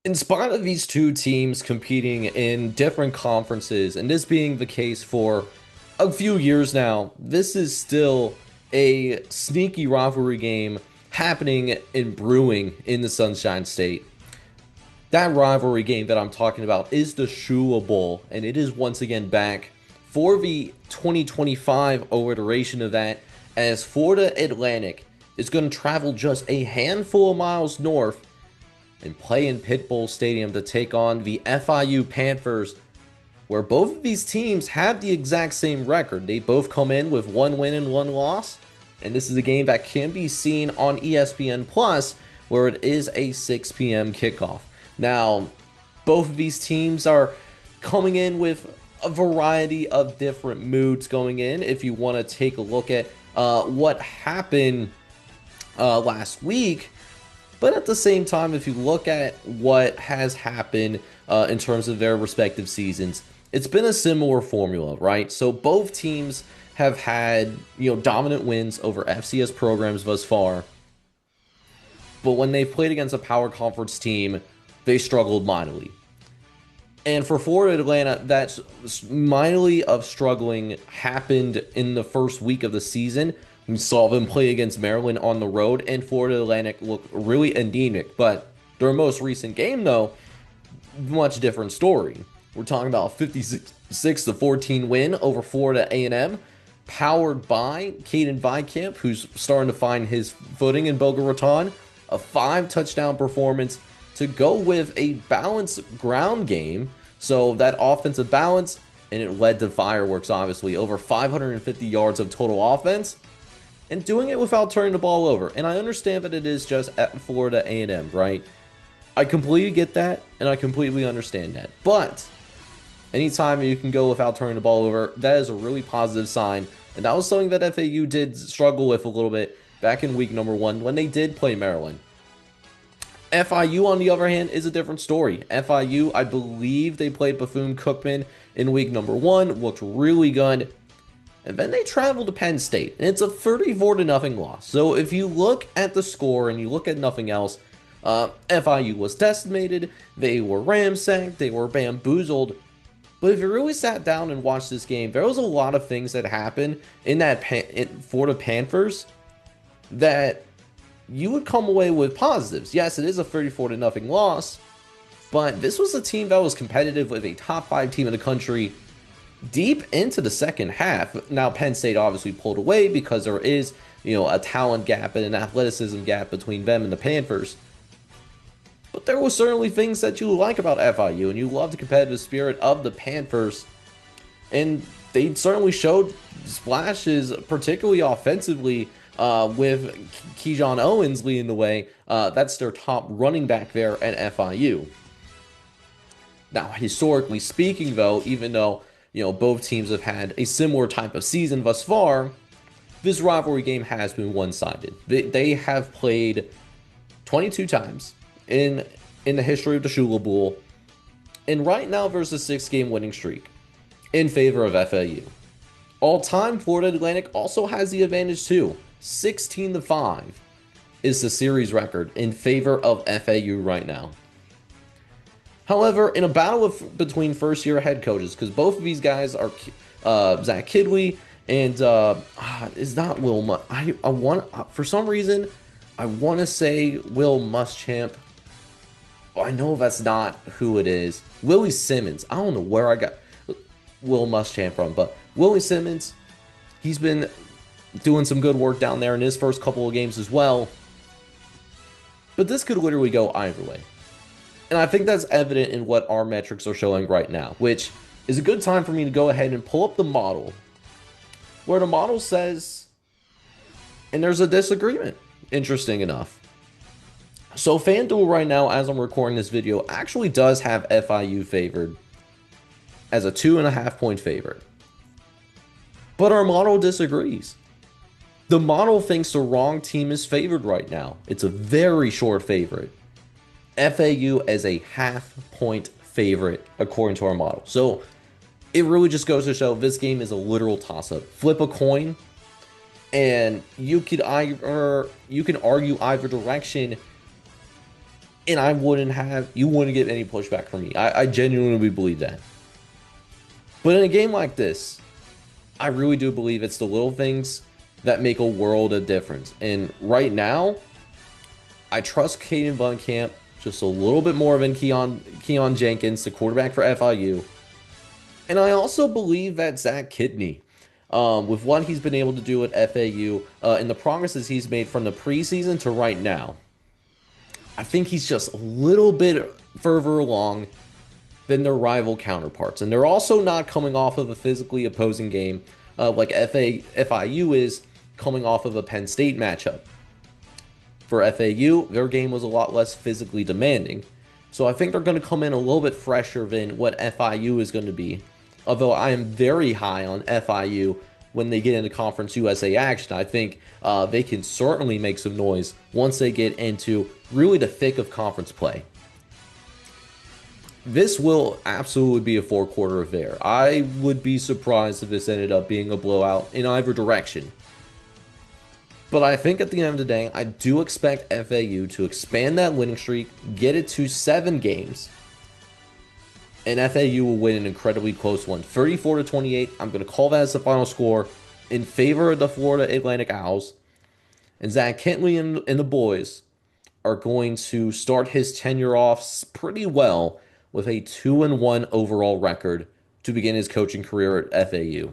In spite of these two teams competing in different conferences, and this being the case for a few years now, this is still a sneaky rivalry game happening and brewing in the Sunshine State. That rivalry game that I'm talking about is the Shula Bowl, and it is once again back for the 2025 iteration of that, as Florida Atlantic is going to travel just a handful of miles north and play in Pit Bowl Stadium to take on the FIU Panthers, where both of these teams have the exact same record. They both come in with one win and one loss, and this is a game that can be seen on ESPN Plus, where it is a 6 p.m. kickoff. Now, both of these teams are coming in with a variety of different moods going in. If you want to take a look at what happened last week, but at the same time, if you look at what has happened in terms of their respective seasons, it's been a similar formula, right? So both teams have had, dominant wins over FCS programs thus far. But when they've played against a power conference team, they struggled mightily. And for Florida Atlanta, that mightily of struggling happened in the first week of the season. We saw them play against Maryland on the road, and Florida Atlantic looked really anemic. But their most recent game, though, much different story. We're talking about a 56-14 win over Florida A&M, powered by Caden Veikamp, who's starting to find his footing in Boca Raton. A 5-touchdown performance to go with a balanced ground game. So that offensive balance, and it led to fireworks, obviously. Over 550 yards of total offense, and doing it without turning the ball over. And I understand that it is just at Florida A&M, right? I completely get that, and I completely understand that. But anytime you can go without turning the ball over, that is a really positive sign. And that was something that FAU did struggle with a little bit back in week number 1 when they did play Maryland. FIU, on the other hand, is a different story. FIU, I believe they played Bethune-Cookman in week number 1, looked really good. And then they traveled to Penn State, and it's a 34-0 loss. So if you look at the score and you look at nothing else, FIU was decimated, they were ramsacked, they were bamboozled. But if you really sat down and watched this game, there was a lot of things that happened in that for the Panthers that you would come away with positives. Yes, it is a 34-0 loss, but this was a team that was competitive with a top 5 team in the country deep into the second half. Now, Penn State obviously pulled away because there is, a talent gap and an athleticism gap between them and the Panthers. But there were certainly things that you like about FIU, and you love the competitive spirit of the Panthers. And they certainly showed splashes, particularly offensively, with Keyshawn Owens leading the way. That's their top running back there at FIU. Now, historically speaking, though, even though both teams have had a similar type of season thus far, this rivalry game has been one-sided. They have played 22 times in the history of the Shula Bowl, and right now there's a 6-game winning streak in favor of FAU. All-time, Florida Atlantic also has the advantage too. 16-5 is the series record in favor of FAU right now. However, in a battle between first-year head coaches, because both of these guys are Zach Kidley and is not Will. I want, for some reason, I want to say Will Muschamp. I know that's not who it is. Willie Simmons. I don't know where I got Will Muschamp from, but Willie Simmons, he's been doing some good work down there in his first couple of games as well. But this could literally go either way. And I think that's evident in what our metrics are showing right now, which is a good time for me to go ahead and pull up the model, where the model says, and there's a disagreement, interesting enough. So FanDuel right now, as I'm recording this video, actually does have FIU favored as a 2.5-point favorite. But our model disagrees. The model thinks the wrong team is favored right now. It's a very short favorite. FAU as a 0.5-point favorite according to our model. So it really just goes to show this game is a literal toss-up. Flip a coin, and you can argue either direction. and you wouldn't get any pushback from me. I genuinely believe that. But in a game like this, I really do believe it's the little things that make a world of difference. And right now, I trust Caden Bunkamp just a little bit more than Keon Jenkins, the quarterback for FIU. And I also believe that Zach Kidney, with what he's been able to do at FAU and the progresses he's made from the preseason to right now, I think he's just a little bit further along than their rival counterparts. And they're also not coming off of a physically opposing game like FIU is coming off of a Penn State matchup. For FAU, their game was a lot less physically demanding. So I think they're going to come in a little bit fresher than what FIU is going to be. Although I am very high on FIU when they get into Conference USA action. I think they can certainly make some noise once they get into really the thick of conference play. This will absolutely be a four-quarter affair. I would be surprised if this ended up being a blowout in either direction. But I think at the end of the day, I do expect FAU to expand that winning streak, get it to 7 games, and FAU will win an incredibly close one. 34-28. I'm going to call that as the final score in favor of the Florida Atlantic Owls. And Zach Kentley and the boys are going to start his tenure off pretty well with a 2-1 overall record to begin his coaching career at FAU.